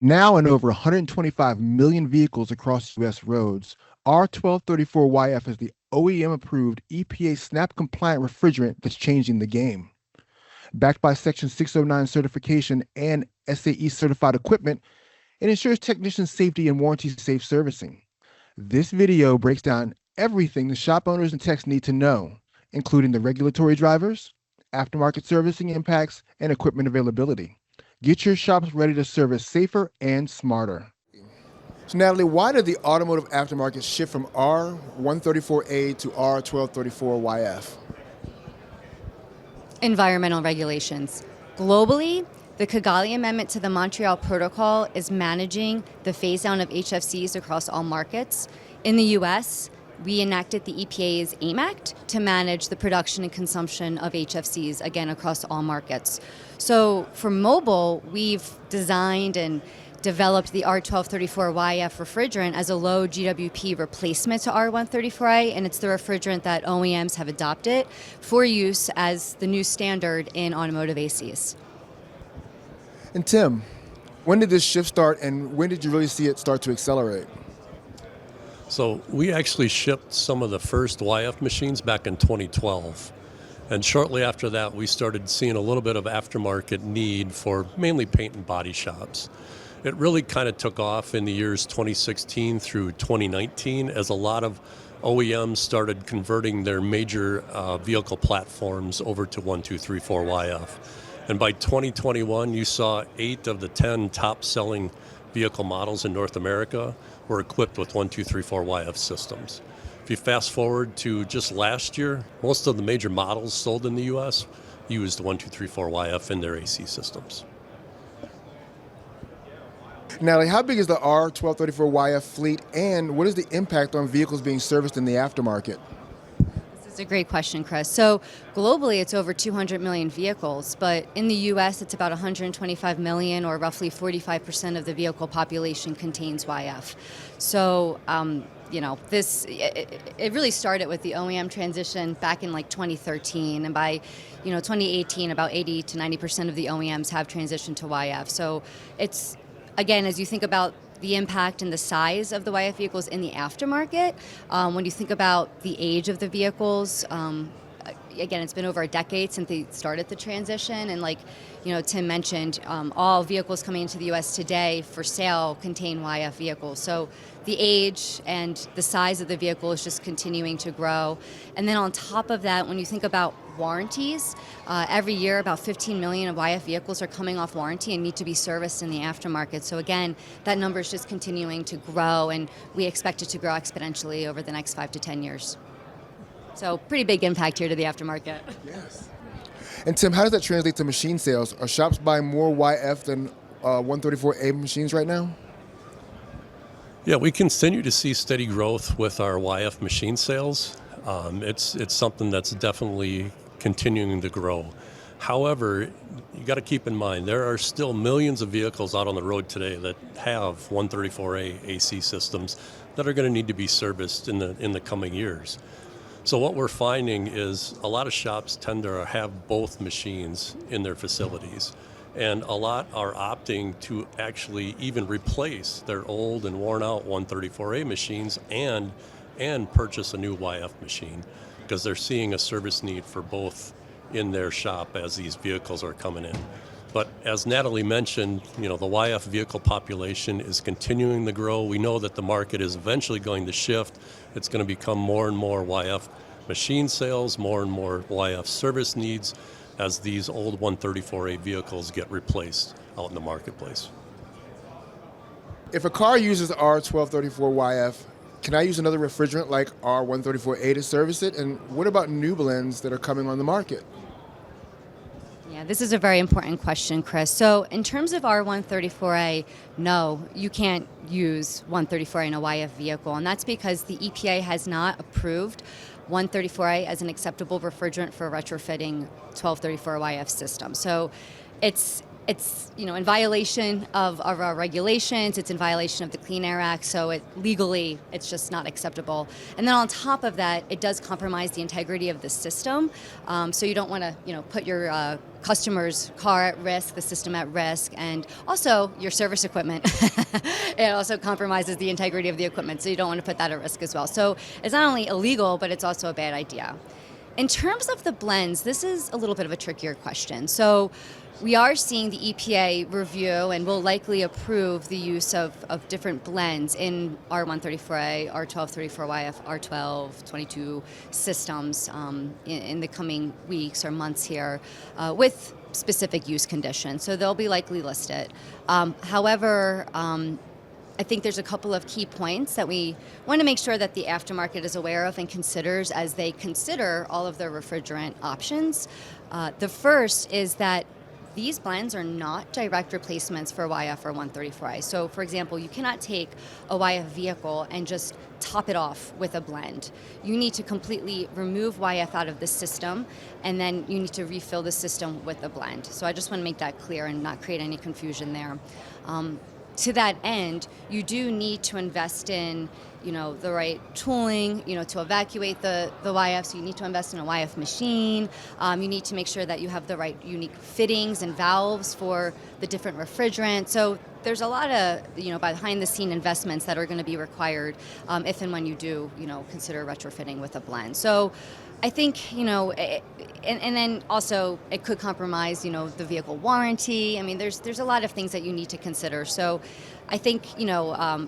Now in over 125 million vehicles across U.S. roads, R-1234yf is the OEM-approved EPA SNAP-compliant refrigerant that's changing the game. Backed by Section 609 certification and SAE-certified equipment, it ensures technicians' safety and warranty-safe servicing. This video breaks down everything the shop owners and techs need to know, including the regulatory drivers, aftermarket servicing impacts, and equipment availability. Get your shops ready to service safer and smarter. So Natalie, why did the automotive aftermarket shift from R-134A to R-1234yf? Environmental regulations. Globally, the Kigali Amendment to the Montreal Protocol is managing the phase-down of HFCs across all markets. In the U.S., we enacted the EPA's AIM Act to manage the production and consumption of HFCs, again, across all markets. So for mobile, we've designed and developed the R-1234yf refrigerant as a low GWP replacement to R-134a, and it's the refrigerant that OEMs have adopted for use as the new standard in automotive ACs. And Tim, when did this shift start, and when did you really see it start to accelerate? So we actually shipped some of the first YF machines back in 2012. And shortly after that, we started seeing a little bit of aftermarket need for mainly paint and body shops. It really kind of took off in the years 2016 through 2019 as a lot of OEMs started converting their major vehicle platforms over to 1234yf. And by 2021, you saw 8 of the 10 top-selling vehicle models in North America were equipped with 1234yf systems. If you fast forward to just last year, most of the major models sold in the US used 1234yf in their AC systems. Natalie, how big is the R-1234yf fleet, and what is the impact on vehicles being serviced in the aftermarket? This is a great question, Chris. So globally, it's over 200 million vehicles, but in the U.S., it's about 125 million, or roughly 45% of the vehicle population contains YF. So, it really started with the OEM transition back in like 2013, and by 2018, about 80 to 90% of the OEMs have transitioned to YF. So it's, again, as you think about the impact and the size of the YF vehicles in the aftermarket, when you think about the age of the vehicles, again, it's been over a decade since they started the transition, and like Tim mentioned, all vehicles coming into the U.S. today for sale contain YF vehicles. So the age and the size of the vehicle is just continuing to grow. And then on top of that, when you think about warranties, every year about 15 million of YF vehicles are coming off warranty and need to be serviced in the aftermarket. So again, that number is just continuing to grow, and we expect it to grow exponentially over the next 5 to 10 years. So pretty big impact here to the aftermarket. Yes. And Tim, how does that translate to machine sales? Are shops buying more YF than 134A machines right now? Yeah, we continue to see steady growth with our YF machine sales. It's something that's definitely continuing to grow. However, you got to keep in mind, there are still millions of vehicles out on the road today that have 134A AC systems that are going to need to be serviced in the coming years. So what we're finding is a lot of shops tend to have both machines in their facilities, and a lot are opting to actually even replace their old and worn out 134A machines and purchase a new YF machine, because they're seeing a service need for both in their shop as these vehicles are coming in. But as Natalie mentioned, the YF vehicle population is continuing to grow. We know that the market is eventually going to shift. It's going to become more and more YF machine sales, more and more YF service needs as these old 134A vehicles get replaced out in the marketplace. If a car uses R-1234yf, can I use another refrigerant like R-134A to service it? And what about new blends that are coming on the market? Yeah, this is a very important question, Chris. So in terms of R-134A, no, you can't use 134A in a YF vehicle, and that's because the EPA has not approved 134A as an acceptable refrigerant for retrofitting 1234yf system. So it's it's in violation of our regulations. It's in violation of the Clean Air Act. So legally, it's just not acceptable. And then on top of that, it does compromise the integrity of the system. So you don't want to put your customer's car at risk, the system at risk, and also your service equipment. It also compromises the integrity of the equipment, so you don't want to put that at risk as well. So it's not only illegal, but it's also a bad idea. In terms of the blends, this is a little bit of a trickier question. So we are seeing the EPA review and will likely approve the use of different blends in R-134A, R-1234yf, R-1222 systems in the coming weeks or months here with specific use conditions. So they'll be likely listed. However, I think there's a couple of key points that we want to make sure that the aftermarket is aware of and considers as they consider all of their refrigerant options. The first is that these blends are not direct replacements for YF or 134i. So, for example, you cannot take a YF vehicle and just top it off with a blend. You need to completely remove YF out of the system, and then you need to refill the system with a blend. So I just want to make that clear and not create any confusion there. To that end, you do need to invest in, the right tooling, to evacuate the YF. So you need to invest in a YF machine. You need to make sure that you have the right unique fittings and valves for the different refrigerant. So there's a lot of, behind the scene investments that are going to be required if and when you do, consider retrofitting with a blend. So I think, and then also it could compromise, the vehicle warranty. I mean, there's a lot of things that you need to consider. So I think,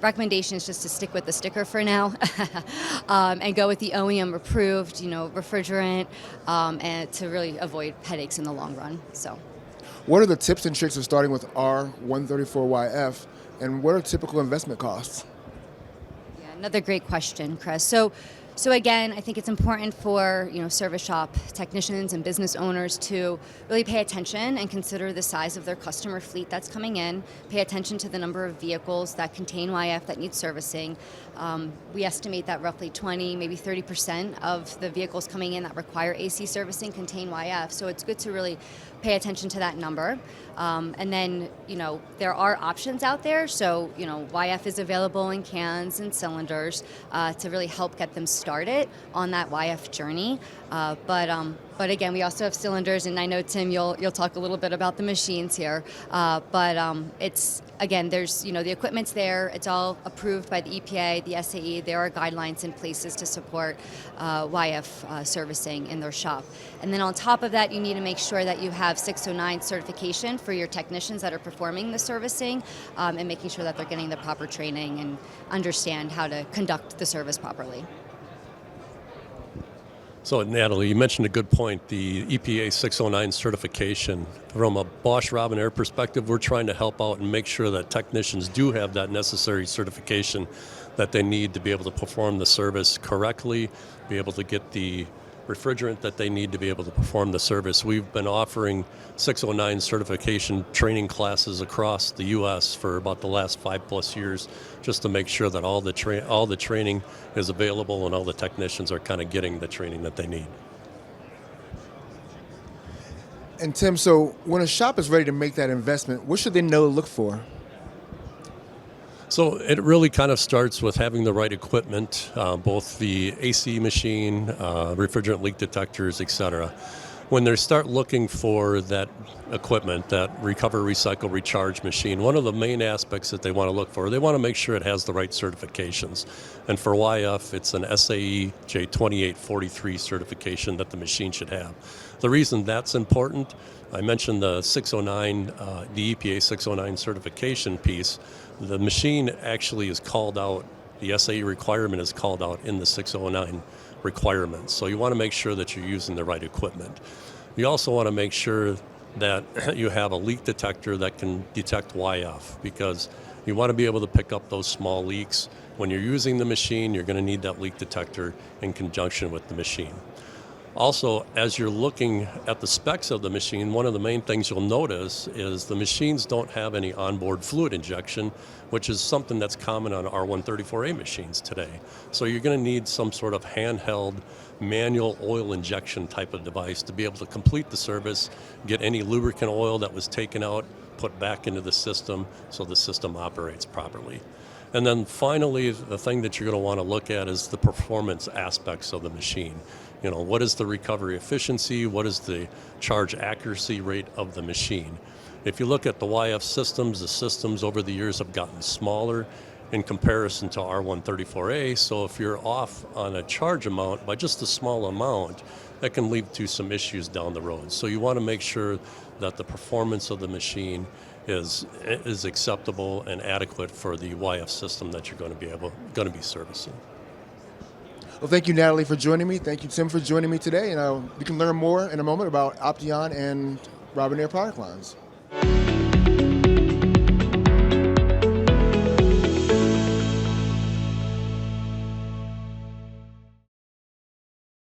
recommendation is just to stick with the sticker for now and go with the OEM approved, refrigerant and to really avoid headaches in the long run. So, what are the tips and tricks of starting with R-134yf, and what are typical investment costs? Yeah, another great question, Chris. So again, I think it's important for service shop technicians and business owners to really pay attention and consider the size of their customer fleet that's coming in. Pay attention to the number of vehicles that contain YF that need servicing. We estimate that roughly 20, maybe 30% of the vehicles coming in that require AC servicing contain YF. So it's good to really pay attention to that number. And then, there are options out there. So, YF is available in cans and cylinders to really help get them started on that YF journey. But again, we also have cylinders, and I know, Tim, you'll talk a little bit about the machines here. But it's, again, there's, the equipment's there. It's all approved by the EPA, the SAE. There are guidelines in places to support YF servicing in their shop. And then on top of that, you need to make sure that you have 609 certification for your technicians that are performing the servicing and making sure that they're getting the proper training and understand how to conduct the service properly. So, Natalie, you mentioned a good point, the EPA 609 certification. From a Bosch Robin Air perspective, we're trying to help out and make sure that technicians do have that necessary certification that they need to be able to perform the service correctly, be able to get the refrigerant that they need to be able to perform the service. We've been offering 609 certification training classes across the U.S. for about the last 5+ years, just to make sure that all the training is available and all the technicians are kind of getting the training that they need. And Tim, so when a shop is ready to make that investment, what should they know to look for? So it really kind of starts with having the right equipment, both the AC machine, refrigerant leak detectors, etc. When they start looking for that equipment, that recover, recycle, recharge machine, one of the main aspects that they want to look for, they want to make sure it has the right certifications. And for YF, it's an SAE J2843 certification that the machine should have. The reason that's important, I mentioned the 609, the EPA 609 certification piece. The machine actually is called out, the SAE requirement is called out in the 609 requirements. So you want to make sure that you're using the right equipment. You also want to make sure that you have a leak detector that can detect YF, because you want to be able to pick up those small leaks. When you're using the machine, you're going to need that leak detector in conjunction with the machine. Also, as you're looking at the specs of the machine, one of the main things you'll notice is the machines don't have any onboard fluid injection, which is something that's common on R-134A machines today. So you're going to need some sort of handheld manual oil injection type of device to be able to complete the service, get any lubricant oil that was taken out, put back into the system so the system operates properly. And then finally, the thing that you're going to want to look at is the performance aspects of the machine. What is the recovery efficiency? What is the charge accuracy rate of the machine? If you look at the YF systems, the systems over the years have gotten smaller in comparison to R134A. So if you're off on a charge amount by just a small amount, that can lead to some issues down the road. So you want to make sure that the performance of the machine is acceptable and adequate for the YF system that you're going to be servicing. Well, thank you, Natalie, for joining me. Thank you, Tim, for joining me today. And we can learn more in a moment about Opteon and Robinair product lines.